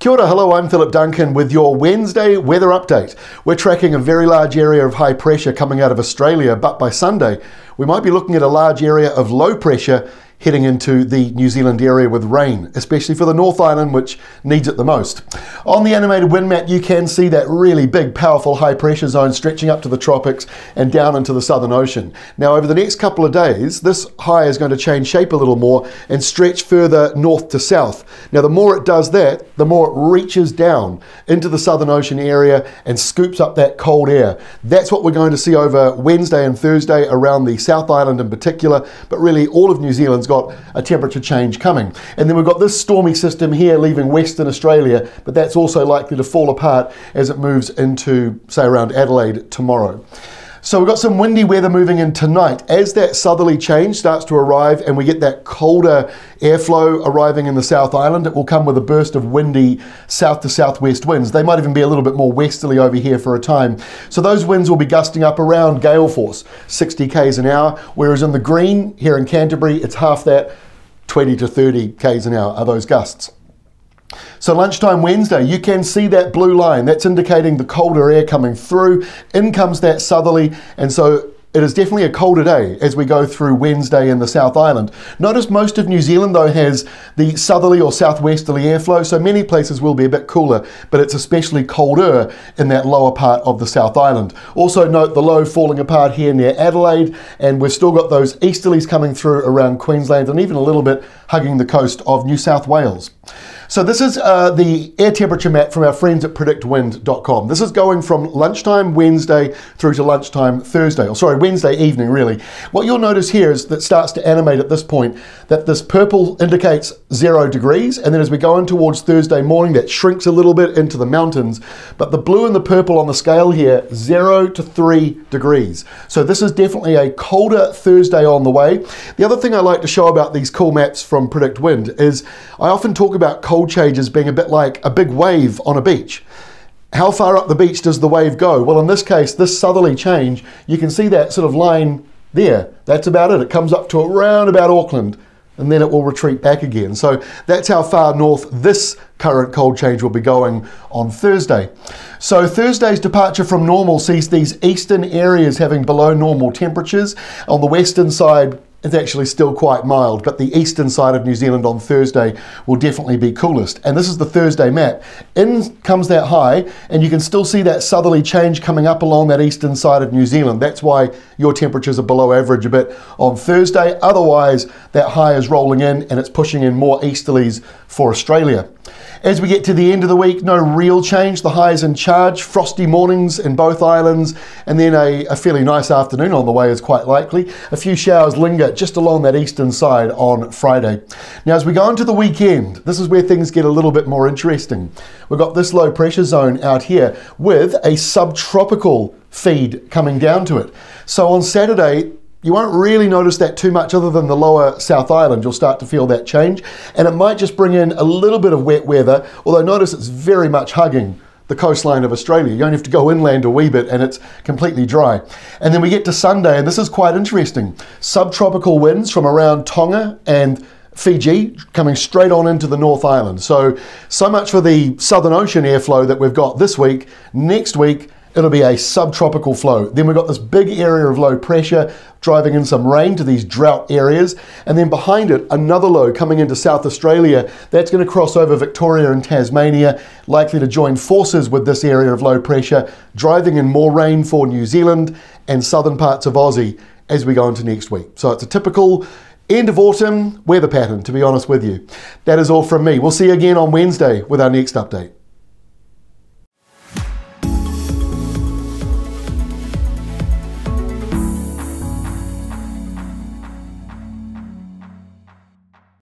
Kia ora, hello, I'm Philip Duncan with your Wednesday weather update. We're tracking a very large area of high pressure coming out of Australia, but by Sunday, we might be looking at a large area of low pressure heading into the New Zealand area with rain, especially for the North Island, which needs it the most. On the animated wind map, you can see that really big, powerful high pressure zone stretching up to the tropics and down into the Southern Ocean. Now, over the next couple of days, this high is going to change shape a little more and stretch further north to south. Now, the more it does that, the more it reaches down into the Southern Ocean area and scoops up that cold air. That's what we're going to see over Wednesday and Thursday around the South Island in particular, but really all of New Zealand's got a temperature change coming. And then we've got this stormy system here leaving Western Australia, but that's also likely to fall apart as it moves into, say, around Adelaide tomorrow. So we've got some windy weather moving in tonight. As that southerly change starts to arrive and we get that colder airflow arriving in the South Island, it will come with a burst of windy south to southwest winds. They might even be a little bit more westerly over here for a time. So those winds will be gusting up around gale force, 60 k's an hour, whereas in the green here in Canterbury, it's half that, 20 to 30 k's an hour are those gusts. So lunchtime Wednesday, you can see that blue line. That's indicating the colder air coming through. In comes that southerly, and so it is definitely a colder day as we go through Wednesday in the South Island. Notice most of New Zealand, though, has the southerly or southwesterly airflow, so many places will be a bit cooler, but it's especially colder in that lower part of the South Island. Also note the low falling apart here near Adelaide, and we've still got those easterlies coming through around Queensland and even a little bit hugging the coast of New South Wales. So this is the air temperature map from our friends at predictwind.com. This is going from lunchtime Wednesday through to lunchtime Thursday, or sorry, Wednesday evening really. What you'll notice here is that starts to animate at this point that this purple indicates 0 degrees, and then as we go in towards Thursday morning, that shrinks a little bit into the mountains. But the blue and the purple on the scale here, 0 to 3 degrees. So this is definitely a colder Thursday on the way. The other thing I like to show about these cool maps from Predict Wind is I often talk about cold changes being a bit like a big wave on a beach. How far up the beach does the wave go? Well, in this case, this southerly change, you can see that sort of line there. That's about it. It comes up to around about Auckland, and then it will retreat back again. So that's how far north this current cold change will be going on Thursday. So Thursday's departure from normal sees these eastern areas having below normal temperatures. On the western side, it's actually still quite mild, but the eastern side of New Zealand on Thursday will definitely be coolest. And this is the Thursday map. In comes that high, and you can still see that southerly change coming up along that eastern side of New Zealand. That's why your temperatures are below average a bit on Thursday. Otherwise, that high is rolling in and it's pushing in more easterlies for Australia. As we get to the end of the week, no real change. The high is in charge, frosty mornings in both islands, and then a fairly nice afternoon on the way is quite likely. A few showers linger just along that eastern side on Friday. Now, as we go into the weekend, this is where things get a little bit more interesting. We've got this low pressure zone out here with a subtropical feed coming down to it. So on Saturday, you won't really notice that too much other than the lower South Island. You'll start to feel that change, and it might just bring in a little bit of wet weather, although notice it's very much hugging the coastline of Australia. You only have to go inland a wee bit and it's completely dry. And then we get to Sunday, and this is quite interesting. Subtropical winds from around Tonga and Fiji coming straight on into the North Island. So much for the Southern Ocean airflow that we've got this week. Next week, it'll be a subtropical flow. Then we've got this big area of low pressure driving in some rain to these drought areas. And then behind it, another low coming into South Australia. That's going to cross over Victoria and Tasmania, likely to join forces with this area of low pressure, driving in more rain for New Zealand and southern parts of Aussie as we go into next week. So it's a typical end of autumn weather pattern, to be honest with you. That is all from me. We'll see you again on Wednesday with our next update.